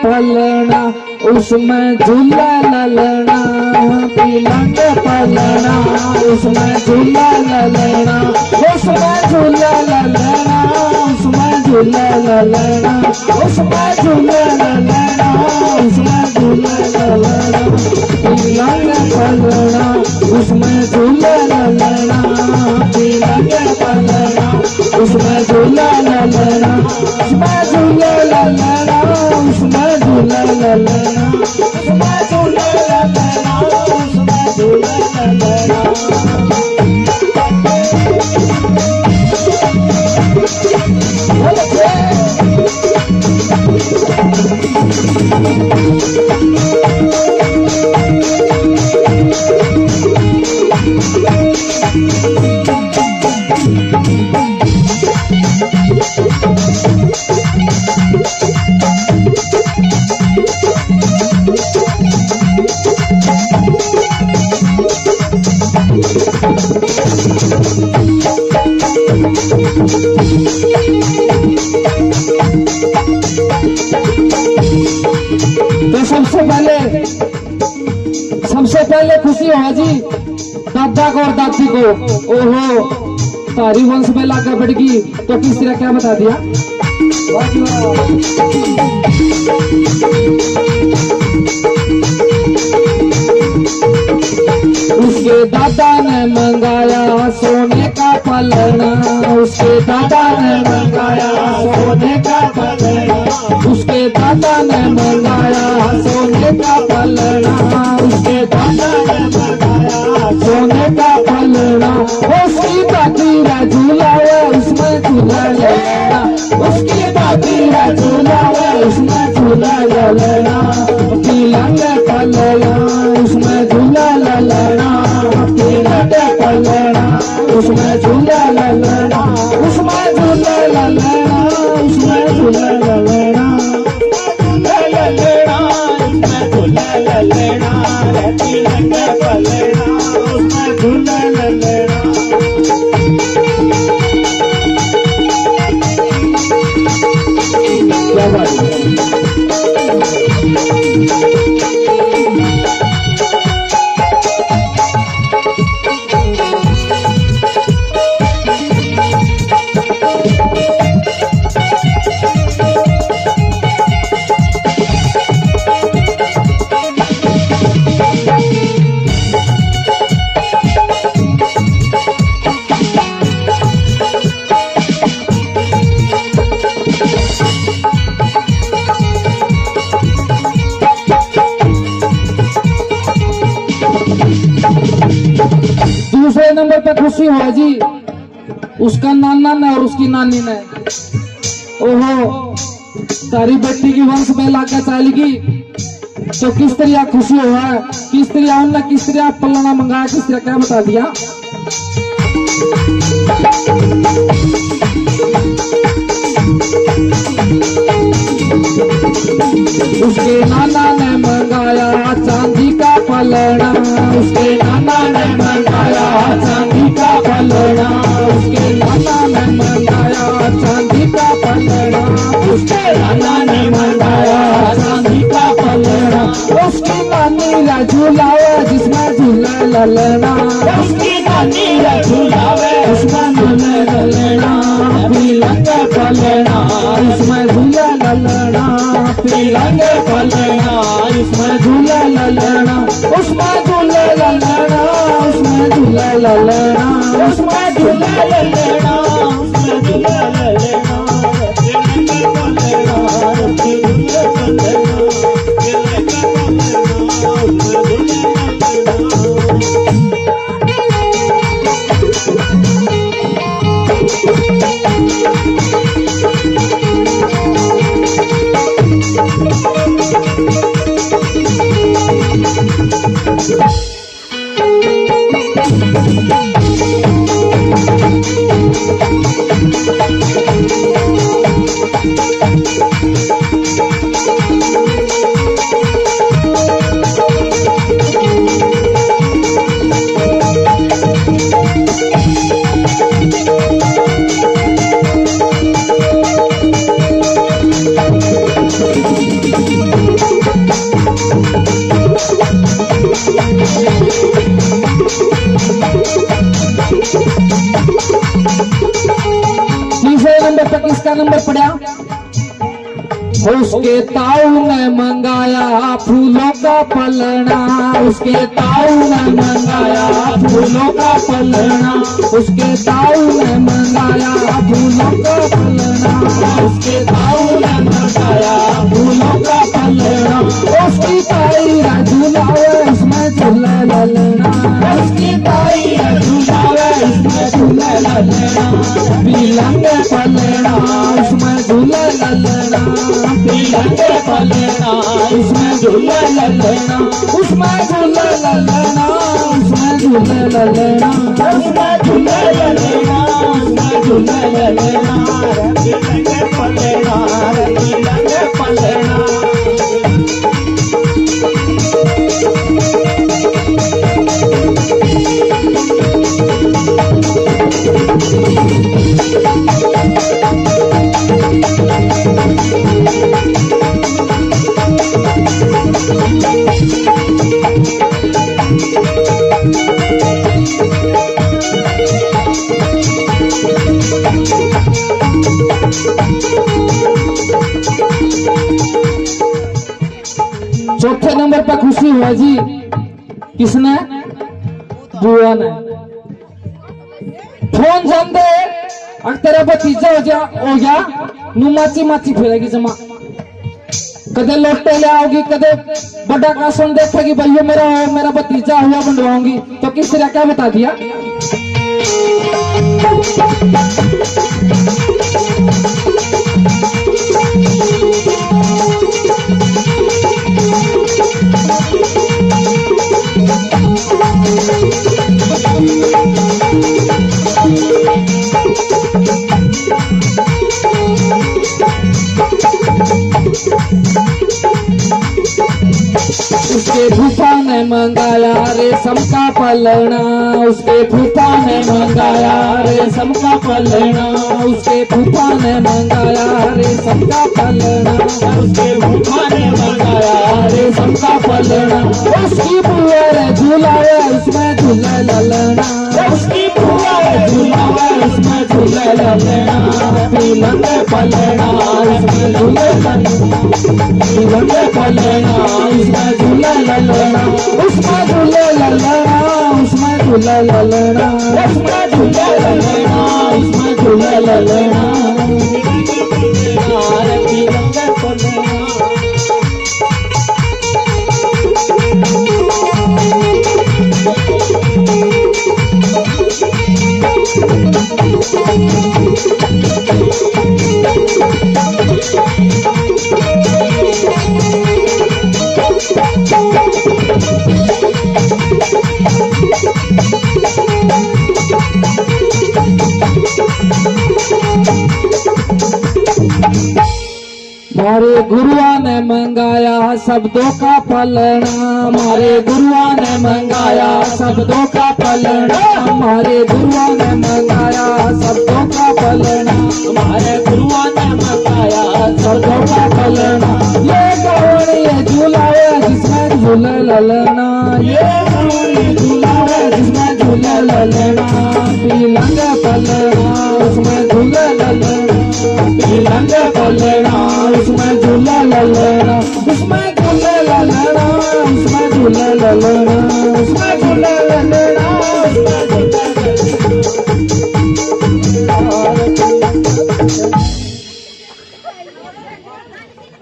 पलना उसमें झूला ललना, पीलंग पलना उसमें झूला ललना, उसमें झूला ललना, उसमें झूला ललना, उसमें झूला ललना, उसमें झूला ललना, पीलंग पलना उसमें झूला ललना, पीलंग पलना उसमें झूला ललना, उसमें झूला ललना, उसमें झूला ललना, उसमें झूला ललना, उसमें झूला ललना। तो सबसे पहले खुशी हो जी दादा को और दादी को। ओहो तारी वंश में लाकर बढ़ गई तो किस तरह क्या बता दिया। उसके दादा ने मंगाया सोने का पलना, उसके दादा ने मंगाया सोने का पलना, उसके दादा ने मंगाया सोने का पलना, उसके दादा ने मंगाया सोने का पलना। उसकी दादी का झूला है उसमें झूला लेना, उसकी दादी का झूला है उसमें झूला लेना, पीलंग पलना उसमें झूला ललना, पीलंग पलना उसमें झूला ललना, उसमें झूला ललना, उसमें झूला ललना, ललना उसमें झूला ललना, पीलंग पलना उसमें झूला ललना। क्या बात है। दूसरे नंबर पे खुशी हुआ जी उसका नाना ने और उसकी नानी ने। ओहो तारी बेटी की वंश में लाकर चालेगी तो किस तरह खुशी हुआ, किस तरह उनने किस तरह पलना मंगाया, किस तरह क्या बता दिया। उसके नाना ने मंगाया चांदी का पलना, उसके नाना ने मंगाया चांदी का पलना, उसके नाना ने मंगाया चांदी का पलना, उसके नाना ने मंगाया चांदी का पलना। उसकी नानी का झूला है जिसमें झूला ललना, उसकी नानी का झूला है उसमें झूला ललना, पीलंग पलना उसमें झूला ललना, पीलंग पलना उसमें झूला ललना, उसमें झूला ललना, उसमें झूला ललना, उसमें झूला ललना, उसमें झूला ललना, तीसरे नंबर पर किसका नंबर पड़ा? उसके ताऊ ने मंगाया फूलों का पलना, उसके ताऊ ने मंगाया फूलों का पलना, उसके ताऊ ने मंगाया फूलों का पलना, उसके ताऊ ने मंगाया फूलों का पलना। उसकी ताई झूलावे उसमें झूला ललना, उसकी ताई झूलावे उसमें झूला ललना, पीलंगे पलना उसमें झूला ललना, पीलंगे पलना उसमें झूला ललना, उसमें झूला ललना, उसमें झूला ललना, उसमें झूला ललना, उसमें झूला ललना, पीलंगे पलना, पीलंगे पलना। चौथे नंबर पर खुशी हुआ जी, किसने? बुआ ने फोन जान दे, अगर तेरा भतीजा हो गया नू माची माची फिरेगी जमा, कदे लोटे ले आओगी, कदे बड़ा कासन देखेगी भैया मेरा भतीजा हुआ बनवाऊंगी, तो किस तरह क्या बता दिया? उसके फूफा ने मंगाया रेशम का पलना, उसके फूफा ने मंगाया रेशम का पलना, उसके फूफा ने मंगाया रेशम का पलना, उसके फूफा ने मंगाया रेशम का पलना। उसकी बुआ रे झूलावे उसमें झूला ललना, उसकी बुआ रे झूलावे उसमें झूला ललना, पीलंगे पलना उसमें झूला ललना, पीलंगे पलना उसमें झूला ललना, उसमें झूला ललना, उसमें झूला ललना, उसमें झूला ललना, उसमें झूला ललना, पीलंगे पलना। मारे गुरुआ ने मंगाया शब्दों का पलना, मारे गुरुआ ने मंगाया शब्दों का पलना, हमारे गुरुआ ने मंगाया शब्दों का पलना, हमारे गुरुआ ने मंगाया